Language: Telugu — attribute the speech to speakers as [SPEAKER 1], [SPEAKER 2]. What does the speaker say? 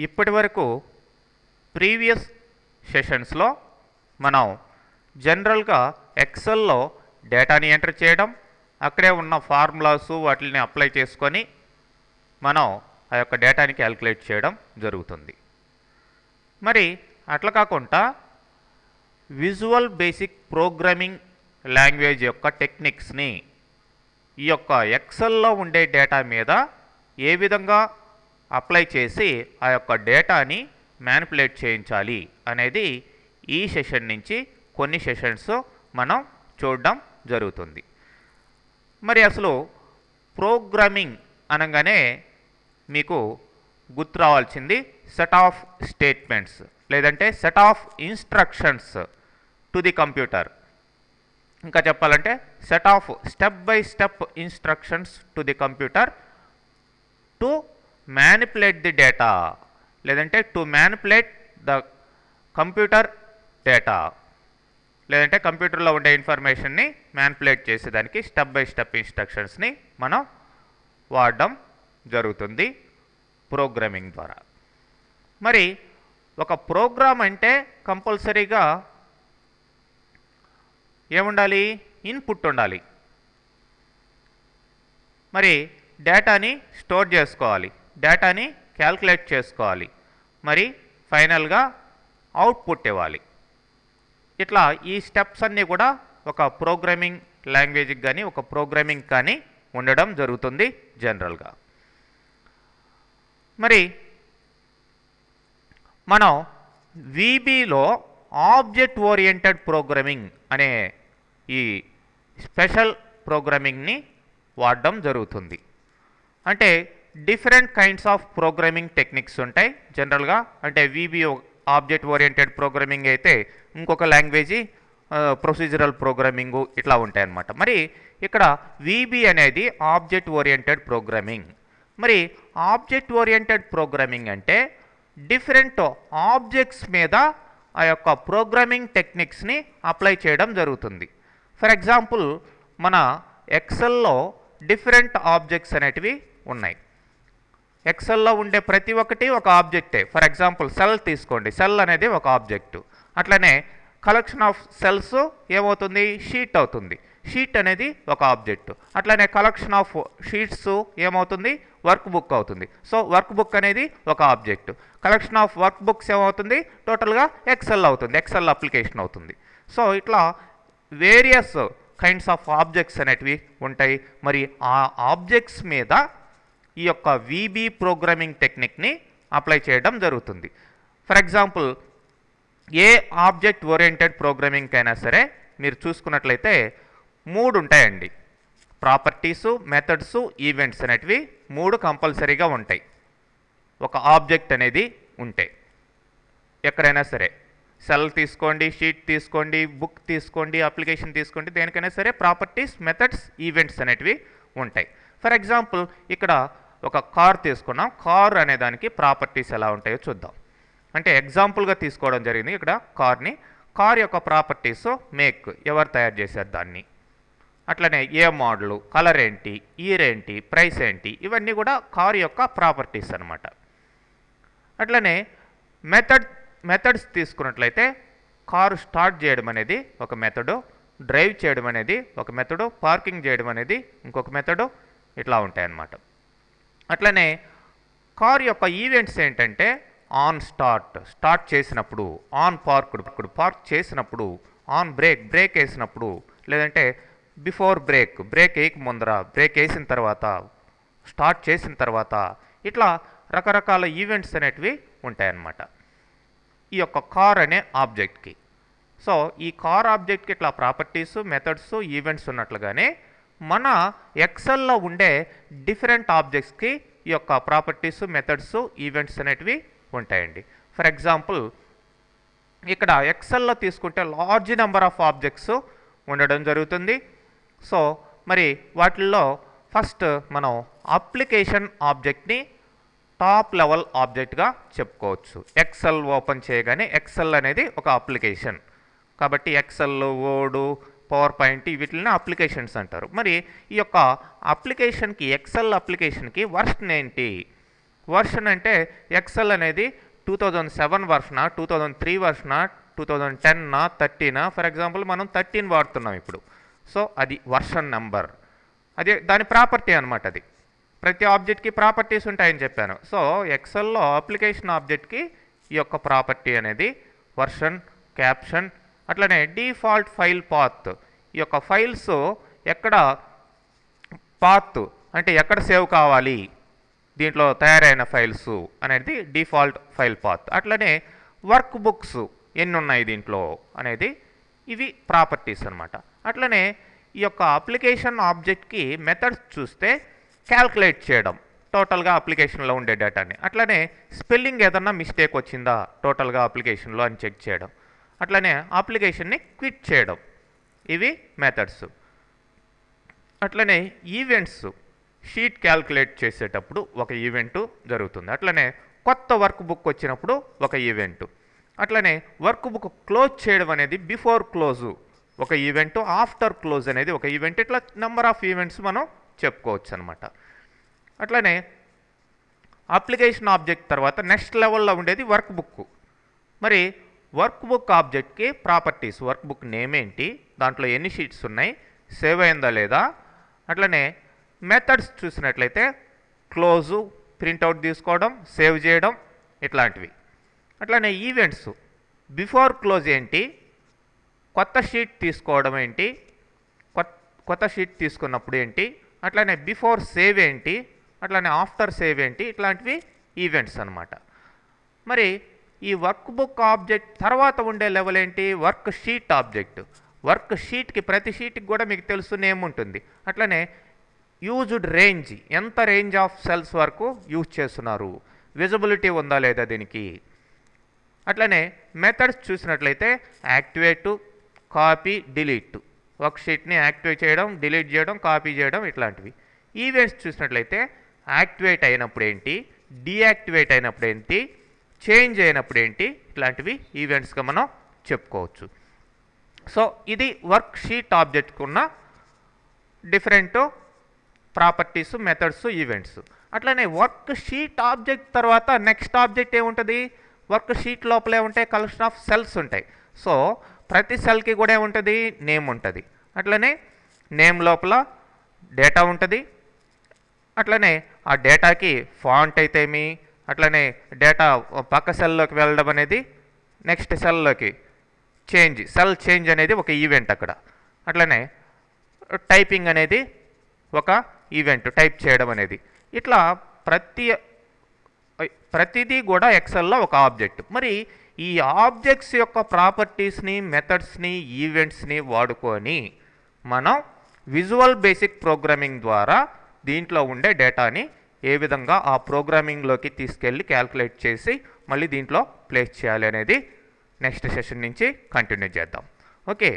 [SPEAKER 1] ఇప్పటి వరకు ప్రీవియస్ సెషన్స్లో మనం జనరల్గా ఎక్సెల్లో డేటాని ఎంటర్ చేయడం, అక్కడే ఉన్న ఫార్ములాస్ వాటిని అప్లై చేసుకొని మనం ఆ యొక్క డేటాని క్యాలిక్యులేట్ చేయడం జరుగుతుంది. మరి అట్లా కాకుండా విజువల్ బేసిక్ ప్రోగ్రామింగ్ లాంగ్వేజ్ యొక్క టెక్నిక్స్ని ఈ యొక్క ఎక్సెల్లో ఉండే డేటా మీద ఏ విధంగా అప్లై చేసి ఆ యొక్క డేటాని మ్యానిపులేట్ చేయించాలి అనేది ఈ సెషన్ నుంచి కొన్ని సెషన్స్ మనం చూడడం జరుగుతుంది. మరి అసలు ప్రోగ్రామింగ్ అనగానే మీకు గుర్తు రావాల్సింది సెట్ ఆఫ్ స్టేట్మెంట్స్ లేదంటే set of instructions to the computer. ఇంకా చెప్పాలంటే set of step by step instructions to the computer to manipulate the data లేదంటే to manipulate the computer data లేదంటే కంప్యూటర్లో ఉండే ఇన్ఫర్మేషన్ని మ్యానిపులేట్ చేసేదానికి స్టెప్ బై స్టెప్ ఇన్స్ట్రక్షన్స్ని మనం వాడడం జరుగుతుంది ప్రోగ్రామింగ్ ద్వారా. మరి ఒక ప్రోగ్రామ్ అంటే కంపల్సరీగా ఏముండాలి? ఇన్పుట్ ఉండాలి. మరి డేటాని స్టోర్ చేసుకోవాలి, డేటాని క్యాల్కులేట్ చేసుకోవాలి, మరి ఫైనల్గా అవుట్పుట్ ఇవ్వాలి. ఇట్లా ఈ స్టెప్స్ అన్నీ కూడా ఒక ప్రోగ్రామింగ్ లాంగ్వేజ్కి కానీ ఒక ప్రోగ్రామింగ్ కానీ ఉండడం జరుగుతుంది జనరల్గా. మరి మనం వీబీలో ఆబ్జెక్ట్ ఓరియంటెడ్ ప్రోగ్రామింగ్ అనే ఈ స్పెషల్ ప్రోగ్రామింగ్ని వాడడం జరుగుతుంది. అంటే different kinds of programming techniques ఉంటాయి జనరల్గా. అంటే వీబీ ఆబ్జెక్ట్ ఓరియంటెడ్ ప్రోగ్రామింగ్ అయితే ఇంకొక లాంగ్వేజీ ప్రొసీజరల్ ప్రోగ్రామింగు ఇట్లా ఉంటాయి అన్నమాట. మరి ఇక్కడ వీబీ అనేది ఆబ్జెక్ట్ ఓరియంటెడ్ ప్రోగ్రామింగ్. మరి ఆబ్జెక్ట్ ఓరియంటెడ్ ప్రోగ్రామింగ్ అంటే డిఫరెంట్ ఆబ్జెక్ట్స్ మీద ఆ యొక్క ప్రోగ్రామింగ్ టెక్నిక్స్ని అప్లై చేయడం జరుగుతుంది. ఫర్ ఎగ్జాంపుల్ మన ఎక్సెల్లో డిఫరెంట్ ఆబ్జెక్ట్స్ అనేటివి ఉన్నాయి. ఎక్సెల్లో ఉండే ప్రతి ఒక్కటి ఒక ఆబ్జెక్టే. ఫర్ ఎగ్జాంపుల్ సెల్ తీసుకోండి, సెల్ అనేది ఒక ఆబ్జెక్టు. అట్లనే కలెక్షన్ ఆఫ్ సెల్స్ ఏమవుతుంది? షీట్ అవుతుంది, షీట్ అనేది ఒక ఆబ్జెక్టు. అట్లనే కలెక్షన్ ఆఫ్ షీట్స్ ఏమవుతుంది? వర్క్ బుక్ అవుతుంది. సో వర్క్ బుక్ అనేది ఒక object. Collection of work books ఏమవుతుంది? టోటల్గా ఎక్సెల్ అవుతుంది, ఎక్సెల్ అప్లికేషన్ అవుతుంది. సో ఇట్లా వేరియస్ కైండ్స్ ఆఫ్ ఆబ్జెక్ట్స్ అనేటివి ఉంటాయి. మరి ఆ ఆబ్జెక్ట్స్ మీద ఈ యొక్క వీబీ ప్రోగ్రామింగ్ టెక్నిక్ని అప్లై చేయడం జరుగుతుంది. For example A object oriented programming అయినా సరే మీరు చూసుకున్నట్లయితే 3 ఉంటాయండి. ప్రాపర్టీసు, మెథడ్స్, ఈవెంట్స్ అనేటివి 3 కంపల్సరీగా ఉంటాయి ఒక ఆబ్జెక్ట్ అనేది ఉంటే. ఎక్కడైనా సరే సెల్ తీసుకోండి, షీట్ తీసుకోండి, బుక్ తీసుకోండి, అప్లికేషన్ తీసుకోండి, దేనికైనా సరే ప్రాపర్టీస్, మెథడ్స్, ఈవెంట్స్ అనేటివి ఉంటాయి. ఫర్ ఎగ్జాంపుల్ ఇక్కడ ఒక కార్ తీసుకున్నాం. కార్ అనే దానికి ప్రాపర్టీస్ ఎలా ఉంటాయో చూద్దాం. అంటే ఎగ్జాంపుల్గా తీసుకోవడం జరిగింది ఇక్కడ కార్ని. కార్ యొక్క ప్రాపర్టీస్ మేక్, ఎవరు తయారు చేశారు దాన్ని, అట్లనే ఏ మోడలు, కలర్ ఏంటి, ఇయర్ ఏంటి, ప్రైస్ ఏంటి, ఇవన్నీ కూడా కార్ యొక్క ప్రాపర్టీస్ అనమాట. అట్లనే మెథడ్స్ తీసుకున్నట్లయితే కారు స్టార్ట్ చేయడం అనేది ఒక మెథడు, డ్రైవ్ చేయడం అనేది ఒక మెథడు, పార్కింగ్ చేయడం అనేది ఇంకొక మెథడు, ఇట్లా ఉంటాయన్నమాట. అట్లనే కార్ యొక్క ఈవెంట్స్ ఏంటంటే ఆన్ స్టార్ట్ చేసినప్పుడు, ఆన్ పార్క్ చేసినప్పుడు, ఆన్ బ్రేక్ వేసినప్పుడు, లేదంటే బిఫోర్ బ్రేక్ వేయక ముందర, బ్రేక్ వేసిన తర్వాత, స్టార్ట్ చేసిన తర్వాత, ఇట్లా రకరకాల ఈవెంట్స్ అనేటివి ఉంటాయన్నమాట ఈ యొక్క కార్ అనే ఆబ్జెక్ట్కి. సో ఈ కార్ ఆబ్జెక్ట్కి ఇట్లా ప్రాపర్టీస్, మెథడ్స్, ఈవెంట్స్ ఉన్నట్లుగానే మన ఎక్సెల్లో ఉండే డిఫరెంట్ ఆబ్జెక్ట్స్కి ఈ యొక్క ప్రాపర్టీస్, మెథడ్స్, ఈవెంట్స్ అనేటివి ఉంటాయండి. ఫర్ ఎగ్జాంపుల్ ఇక్కడ ఎక్సెల్లో తీసుకుంటే లార్జ్ నెంబర్ ఆఫ్ ఆబ్జెక్ట్స్ ఉండడం జరుగుతుంది. సో మరి వాటిల్లో ఫస్ట్ మనం అప్లికేషన్ ఆబ్జెక్ట్ని టాప్ లెవెల్ ఆబ్జెక్ట్గా చెప్పుకోవచ్చు. ఎక్సెల్ ఓపెన్ చేయగానే ఎక్సెల్ అనేది ఒక అప్లికేషన్ కాబట్టి ఎక్సెల్, వర్డ్, పవర్ పాయింట్ వీటిని అప్లికేషన్స్ అంటారు. మరి ఈ యొక్క అప్లికేషన్కి, ఎక్సెల్ అప్లికేషన్కి వర్షన్ ఏంటి? వర్షన్ అంటే ఎక్సెల్ అనేది 2007 వర్షనా, 2003 వర్షనా, 2010నా, 13నా? ఫర్ ఎగ్జాంపుల్ మనం 13 వాడుతున్నాం ఇప్పుడు. సో అది వర్షన్ నెంబర్, అది దాని ప్రాపర్టీ అనమాట. అది ప్రతి ఆబ్జెక్ట్కి ప్రాపర్టీస్ ఉంటాయని చెప్పాను. సో ఎక్సెల్లో అప్లికేషన్ ఆబ్జెక్ట్కి ఈ యొక్క ప్రాపర్టీ అనేది వర్షన్, క్యాప్షన్, అట్లనే డిఫాల్ట్ ఫైల్ పాత్. ఈ యొక్క ఫైల్స్ ఎక్కడ పాత్ అంటే ఎక్కడ సేవ్ కావాలి దీంట్లో తయారైన ఫైల్స్ అనేది డిఫాల్ట్ ఫైల్ పాత్. అట్లనే వర్క్ బుక్స్ ఎన్ని ఉన్నాయి దీంట్లో అనేది ఇవి ప్రాపర్టీస్ అనమాట. అట్లనే ఈ యొక్క అప్లికేషన్ ఆబ్జెక్ట్కి మెథడ్స్ చూస్తే క్యాల్కులేట్ చేయడం టోటల్గా అప్లికేషన్లో ఉండే డేటాని, అట్లనే స్పెల్లింగ్ ఏదన్నా మిస్టేక్ వచ్చిందా టోటల్గా అప్లికేషన్లో అని చెక్ చేయడం, అట్లనే అప్లికేషన్ని క్విట్ చేయడం, ఇవి మెథడ్స్. అట్లనే ఈవెంట్స్, షీట్ క్యాల్కులేట్ చేసేటప్పుడు ఒక ఈవెంటు జరుగుతుంది. అట్లనే కొత్త వర్క్ బుక్ వచ్చినప్పుడు ఒక ఈవెంటు, అట్లనే వర్క్ బుక్ క్లోజ్ చేయడం అనేది బిఫోర్ క్లోజు ఒక ఈవెంట్, ఆఫ్టర్ క్లోజ్ అనేది ఒక ఈవెంట్. ఇట్లా నెంబర్ ఆఫ్ ఈవెంట్స్ మనం చెప్పుకోవచ్చు అనమాట. అట్లనే అప్లికేషన్ ఆబ్జెక్ట్ తర్వాత నెక్స్ట్ లెవెల్లో ఉండేది వర్క్ బుక్. మరి వర్క్ బుక్ ఆబ్జెక్ట్కి ప్రాపర్టీస్, వర్క్ బుక్ నేమ్ ఏంటి, దాంట్లో ఎన్ని షీట్స్ ఉన్నాయి, సేవ్ అయిందా లేదా, అట్లనే మెథడ్స్ చూసినట్లయితే క్లోజు, ప్రింట్అవుట్ తీసుకోవడం, సేవ్ చేయడం, ఇట్లాంటివి. అట్లనే ఈవెంట్స్, బిఫోర్ క్లోజ్ ఏంటి, కొత్త షీట్ తీసుకోవడం ఏంటి, కొత్త షీట్ తీసుకున్నప్పుడు ఏంటి, అట్లనే బిఫోర్ సేవ్ ఏంటి, అట్లనే ఆఫ్టర్ సేవ్ ఏంటి, ఇట్లాంటివి ఈవెంట్స్ అనమాట. మరి ఈ వర్క్ బుక్ ఆబ్జెక్ట్ తర్వాత ఉండే లెవెల్ ఏంటి, వర్క్ షీట్ ఆబ్జెక్ట్. వర్క్ షీట్కి ప్రతి షీట్కి కూడా మీకు తెలుసు నేమ్ ఉంటుంది. అట్లనే యూజ్డ్ రేంజ్, ఎంత రేంజ్ ఆఫ్ సెల్స్ వరకు యూజ్ చేస్తున్నారు, విజిబిలిటీ ఉందా లేదా దీనికి. అట్లనే మెథడ్స్ చూసినట్లయితే యాక్టివేట్, కాపీ, డిలీట్, వర్క్ షీట్ని యాక్టివేట్ చేయడం, డిలీట్ చేయడం, కాపీ చేయడం, ఇట్లాంటివి. ఈవెంట్స్ చూసినట్లయితే యాక్టివేట్ అయినప్పుడు ఏంటి, డీయాక్టివేట్ అయినప్పుడు ఏంటి, చేంజ్ అయినప్పుడు ఏంటి, ఇట్లాంటివి ఈవెంట్స్గా మనం చెప్పుకోవచ్చు. సో ఇది వర్క్ షీట్ ఆబ్జెక్ట్కి ఉన్న డిఫరెంట్ ప్రాపర్టీస్, మెథడ్స్, ఈవెంట్స్. అట్లనే వర్క్ షీట్ ఆబ్జెక్ట్ తర్వాత నెక్స్ట్ ఆబ్జెక్ట్ ఏముంటుంది, వర్క్ షీట్ లోపలే ఉంటాయి కలెక్షన్ ఆఫ్ సెల్స్ ఉంటాయి. సో ప్రతి సెల్కి కూడా ఏముంటుంది, నేమ్ ఉంటుంది. అట్లనే నేమ్ లోపల డేటా ఉంటుంది. అట్లనే ఆ డేటాకి ఫాంట్ అయితేమి, అట్లనే డేటా పక్క సెల్లోకి వెళ్ళడం అనేది నెక్స్ట్ సెల్లోకి చేంజ్, సెల్ చేంజ్ అనేది ఒక ఈవెంట్ అక్కడ. అట్లనే టైపింగ్ అనేది ఒక ఈవెంట్, టైప్ చేయడం అనేది. ఇట్లా ప్రతిదీ కూడా ఎక్సెల్లో ఒక ఆబ్జెక్ట్. మరి ఈ ఆబ్జెక్ట్స్ యొక్క ప్రాపర్టీస్ని, మెథడ్స్ని, ఈవెంట్స్ని వాడుకొని మనం విజువల్ బేసిక్ ప్రోగ్రామింగ్ ద్వారా దీంట్లో ఉండే డేటాని ఏ విధంగా ఆ ప్రోగ్రామింగ్లోకి తీసుకెళ్ళి క్యాల్కులేట్ చేసి మళ్ళీ దీంట్లో ప్లేస్ చేయాలి అనేది నెక్స్ట్ సెషన్ నుంచి కంటిన్యూ చేద్దాం. ఓకే.